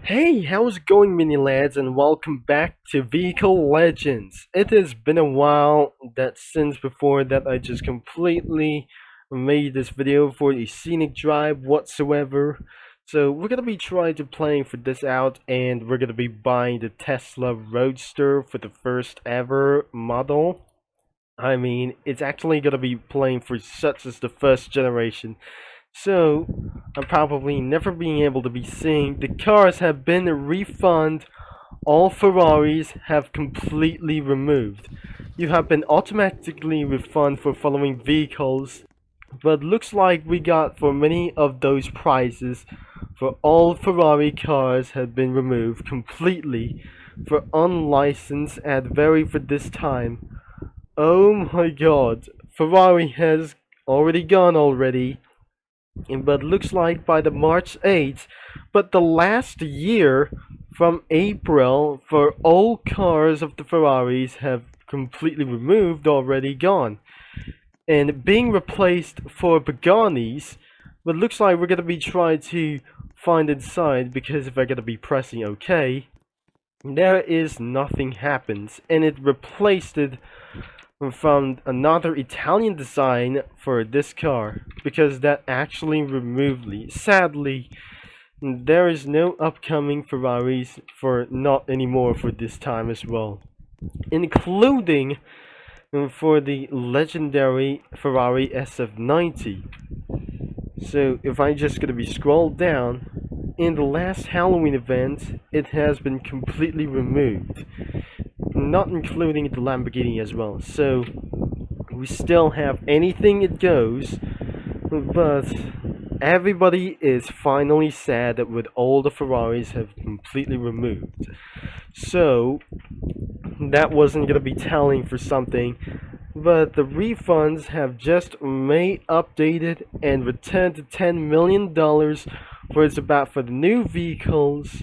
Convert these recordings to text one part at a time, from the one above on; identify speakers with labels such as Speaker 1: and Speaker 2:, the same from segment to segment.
Speaker 1: Hey, how's it going, mini lads, and welcome back to Vehicle Legends. It has been a while that since before that I just completely made this video for a scenic drive whatsoever. So we're gonna be trying to playing for this out, and we're gonna be buying the Tesla Roadster for the first ever model. I mean, it's actually gonna be playing for such as the first generation. So, I'm probably never being able to be seeing the cars have been refunded. All Ferraris have completely removed. You have been automatically refunded for following vehicles, but looks like we got for many of those prices for all Ferrari cars have been removed completely for unlicensed at very for this time. Oh my god, Ferrari has already gone already, but looks like by the March 8th, but the last year from April for all cars of the Ferraris have completely removed already gone and being replaced for Pagani's, but looks like we're gonna be trying to find inside, because if I'm gonna be pressing OK, there is nothing happens, and it replaced it from another Italian design for this car, because that actually removed me. Sadly, there is no upcoming Ferraris for not anymore for this time as well, including for the legendary Ferrari SF90. So if I'm just gonna be scrolled down, in the last Halloween event, it has been completely removed, not including the Lamborghini as well. So we still have anything it goes, but everybody is finally sad that with all the Ferraris have completely removed. So that wasn't gonna be telling for something, but the refunds have just made updated and returned to $10 million for it's about for the new vehicles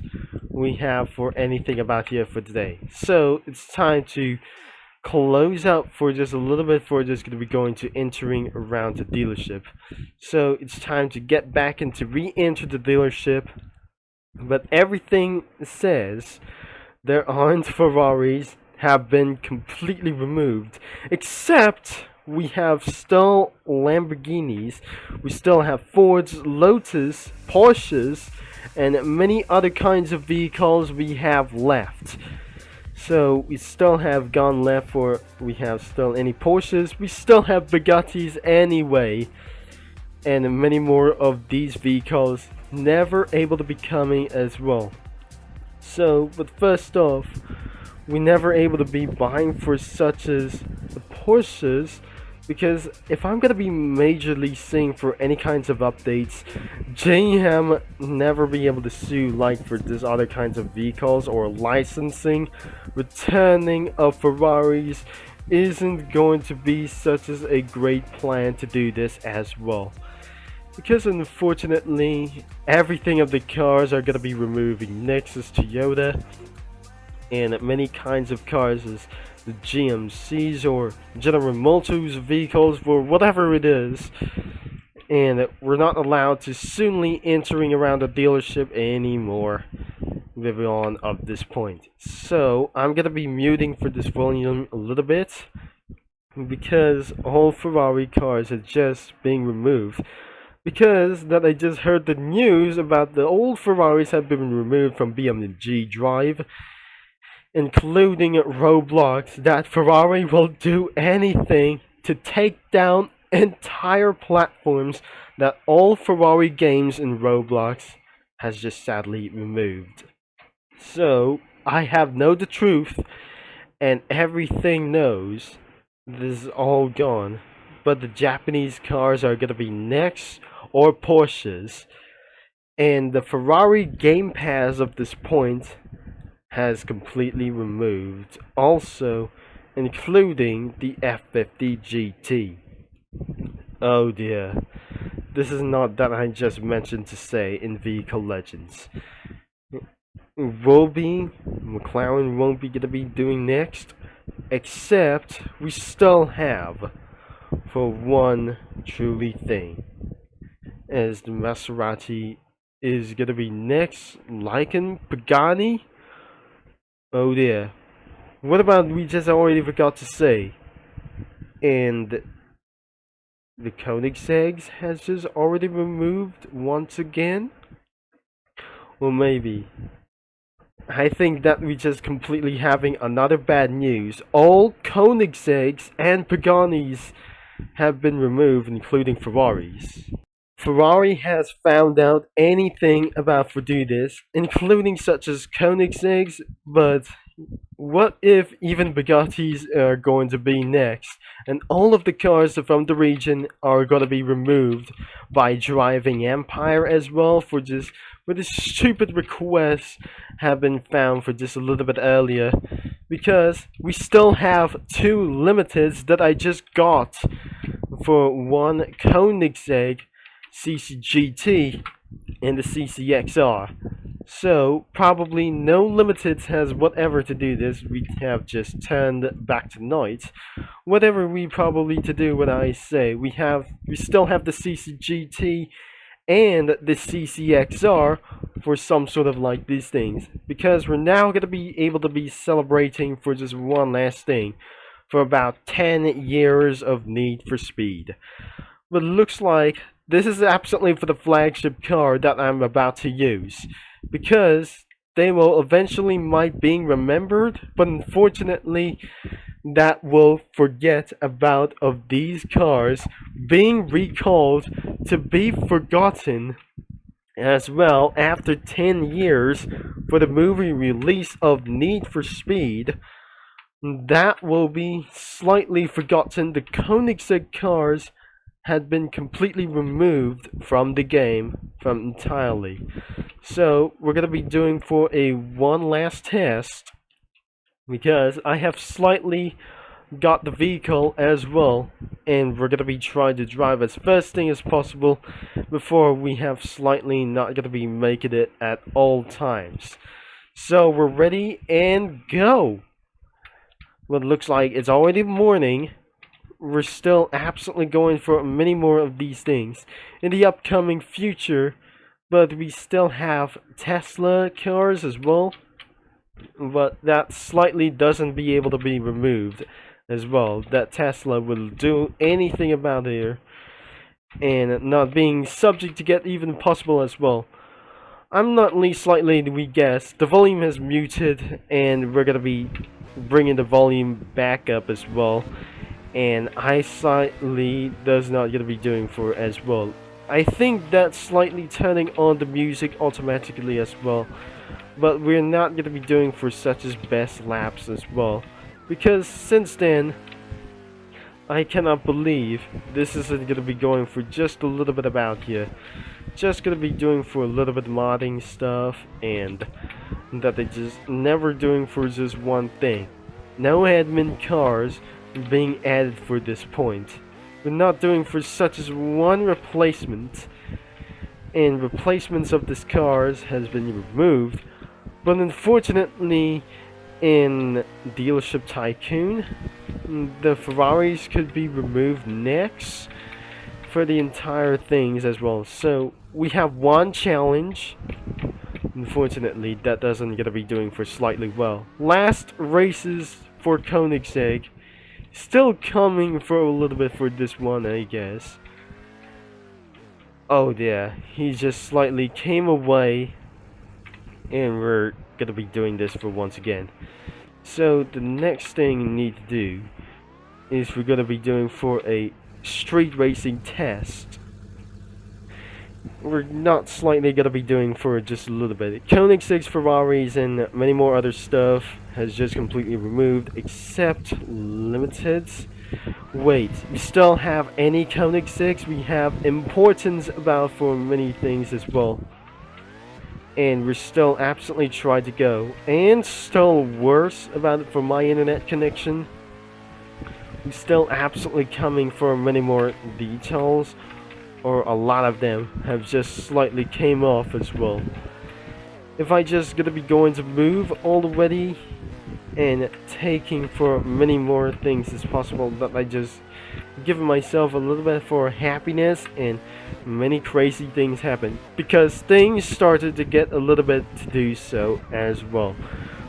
Speaker 1: we have for anything about here for today. So it's time to close out for just a little bit for just going to be going to entering around the dealership. So it's time to get back and to re-enter the dealership, but everything says there aren't Ferraris have been completely removed, except we have still Lamborghinis, we still have Fords, Lotus, Porsches, and many other kinds of vehicles we have left. So we still have gone left for, we have still any Porsches, we still have Bugattis anyway, and many more of these vehicles never able to be coming as well. So, but first off, we never able to be buying for such as the Porsches, because if I'm gonna be majorly seeing for any kinds of updates, JM never be able to sue like for this other kinds of vehicles or licensing. Returning of Ferraris isn't going to be such as a great plan to do this as well, because unfortunately everything of the cars are gonna be removing. Next is Toyota, and many kinds of cars is the GMCs or General Motors vehicles for whatever it is, and we're not allowed to soonly entering around the dealership anymore moving on of this point. So I'm gonna be muting for this volume a little bit, because all Ferrari cars are just being removed, because that I just heard the news about the old Ferraris have been removed from BMG Drive, including Roblox, that Ferrari will do anything to take down entire platforms that all Ferrari games in Roblox has just sadly removed. So I have know the truth, and everything knows this is all gone, but the Japanese cars are gonna be next, or Porsches, and the Ferrari Game Pass of this point has completely removed, also including the F50 GT. Oh dear, this is not that I just mentioned to say in Vehicle Legends. McLaren won't be gonna be doing next, except we still have for one truly thing, as the Maserati is gonna be next. Lycan Pagani? Oh dear. What about we just already forgot to say? And the Koenigsegg has just already removed once again? Well, maybe. I think that we just completely having another bad news. All Koenigseggs and Paganis have been removed, including Ferraris. Ferrari has found out anything about this, including such as Koenigseggs, but what if even Bugattis are going to be next, and all of the cars from the region are going to be removed by Driving Empire as well for this stupid requests have been found for just a little bit earlier, because we still have two limiteds that I just got for one Koenigsegg CCGT and the CCXR. So probably no limiteds has whatever to do this. We have just turned back to night. Whatever we probably to do what I say. We still have the CCGT and the CCXR for some sort of like these things, because we're now going to be able to be celebrating for just one last thing for about 10 years of Need for Speed. But it looks like this is absolutely for the flagship car that I'm about to use, because they will eventually might being remembered, but unfortunately that will forget about of these cars being recalled to be forgotten as well after 10 years for the movie release of Need for Speed. That will be slightly forgotten. The Koenigsegg cars had been completely removed from the game entirely. So we're gonna be doing for a one last test, because I have slightly got the vehicle as well, and we're gonna be trying to drive as first thing as possible before we have slightly not gonna be making it at all times. So we're ready and go. Well, it looks like it's already morning. We're still absolutely going for many more of these things in the upcoming future, but we still have Tesla cars as well, but that slightly doesn't be able to be removed as well. That Tesla will do anything about it, and not being subject to get even possible as well. I'm not least slightly, we guess the volume has muted, and we're gonna be bringing the volume back up as well, and I slightly does not gonna be doing for as well. I think that's slightly turning on the music automatically as well, but we're not gonna be doing for such as best laps as well, because since then I cannot believe this isn't gonna be going for just a little bit about here. Just gonna be doing for a little bit modding stuff, and that they just never doing for just one thing. No admin cars being added for this point. We're not doing for such as one replacement, and replacements of these cars has been removed, but unfortunately in Dealership Tycoon the Ferraris could be removed next for the entire things as well. So we have one challenge. Unfortunately that doesn't gonna be doing for slightly well. Last races for Koenigsegg still coming for a little bit for this one, I guess. Oh yeah, he just slightly came away, and we're gonna be doing this for once again. So the next thing we need to do is we're gonna be doing for a street racing test. We're not slightly gonna be doing for just a little bit. Koenigsegg, Ferraris, and many more other stuff has just completely removed, except limiteds. Wait, we still have any Koenigseggs. We have importance about for many things as well, and we're still absolutely trying to go. And still worse about it for my internet connection. We're still absolutely coming for many more details, or a lot of them have just slightly came off as well. If I just gonna be going to move already and taking for many more things as possible that I just giving myself a little bit for happiness, and many crazy things happened because things started to get a little bit to do so as well.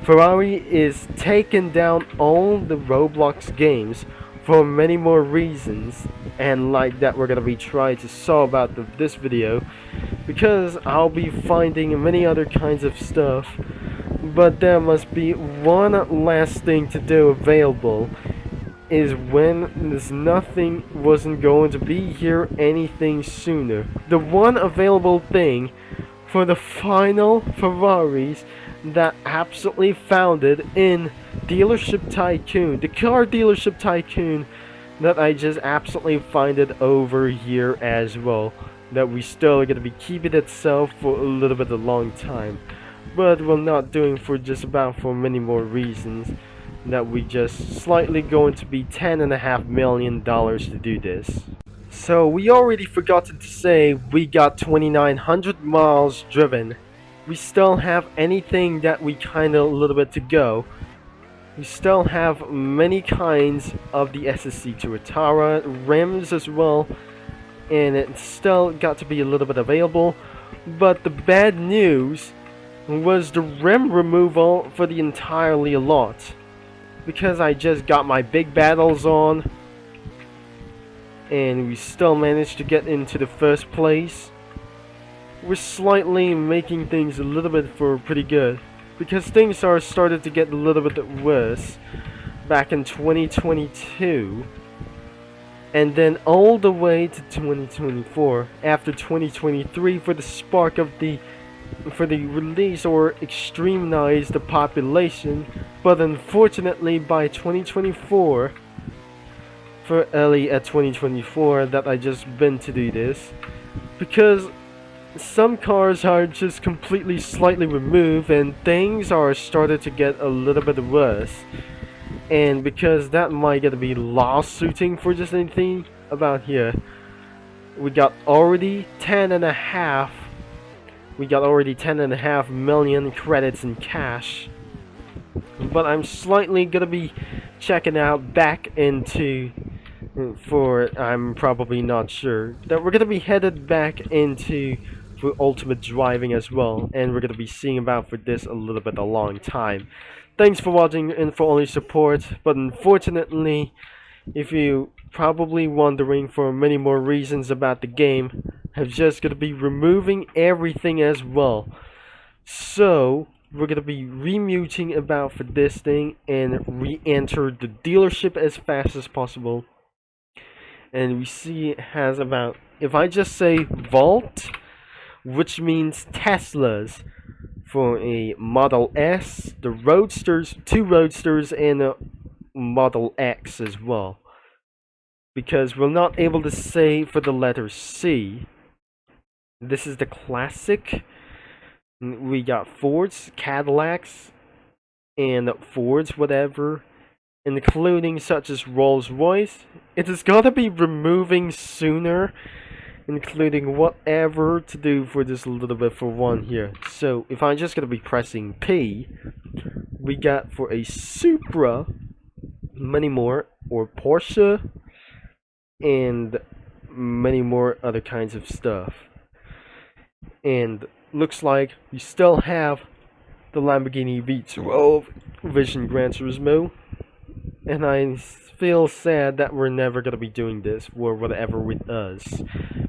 Speaker 1: Ferrari is taking down all the Roblox games for many more reasons, and like that we're gonna be trying to solve out this video, because I'll be finding many other kinds of stuff. But there must be one last thing to do available, is when this nothing wasn't going to be here anything sooner. The one available thing for the final Ferraris that absolutely founded in Dealership Tycoon, the car dealership tycoon that I just absolutely find it over here as well, that we still are going to be keeping itself for a little bit of a long time, but we're not doing for just about for many more reasons, that we just slightly going to be $10.5 million to do this. So we already forgotten to say we got 2,900 miles driven. We still have anything that we kinda a little bit to go. We still have many kinds of the SSC Tuatara rims as well, and it still got to be a little bit available. But the bad news was the rim removal for the entirely lot, because I just got my big battles on, and we still managed to get into the first place. We're slightly making things a little bit for pretty good, because things are started to get a little bit worse back in 2022, and then all the way to 2024 after 2023 for the spark of the release or extremize the population. But unfortunately by 2024, for early at 2024, that I just been to do this, because some cars are just completely slightly removed and things are started to get a little bit worse, and because that might get to be lawsuiting for just anything about here, we got already 10.5 million credits in cash. But I'm slightly gonna be checking out back into, I'm probably not sure, that we're gonna be headed back into for ultimate driving as well, and we're gonna be seeing about for this a little bit a long time. Thanks for watching and for all your support, but unfortunately, if you probably wondering for many more reasons about the game, I'm just gonna be removing everything as well. So we're gonna be remuting about for this thing and re-enter the dealership as fast as possible. And we see it has about, if I just say Vault, which means Teslas, for a Model S, the Roadsters, 2 Roadsters, and a Model X as well. Because we're not able to say for the letter C. This is the classic. We got Fords, Cadillacs, and Fords, whatever, including such as Rolls-Royce. It is gotta be removing sooner, including whatever to do for this a little bit for one here. So if I'm just gonna be pressing P, we got for a Supra, many more, or Porsche, and many more other kinds of stuff. And looks like we still have the Lamborghini V12 Vision Gran Turismo, and I feel sad that we're never gonna be doing this or whatever with us,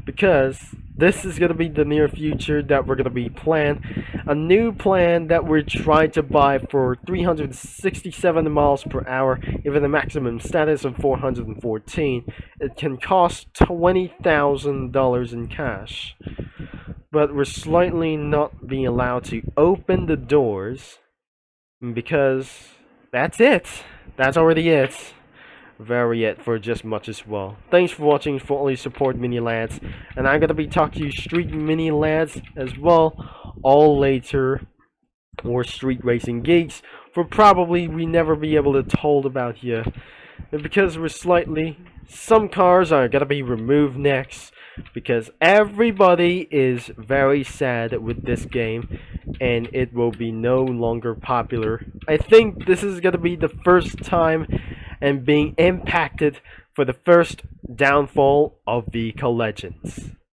Speaker 1: because this is gonna be the near future that we're gonna be a new plan that we're trying to buy for 367 miles per hour, even a maximum status of 414. It can cost $20,000 in cash, but we're slightly not being allowed to open the doors, because that's it. That's already it. Very it for just much as well. Thanks for watching, for all your support, mini lads, and I'm gonna be talking to you street mini lads as well, all later, or street racing geeks, for probably we never be able to told about here, and because we're slightly, some cars are gonna be removed next, because everybody is very sad with this game, and it will be no longer popular. I think this is gonna be the first time and being impacted for the first Downfall of Vehicle Legends.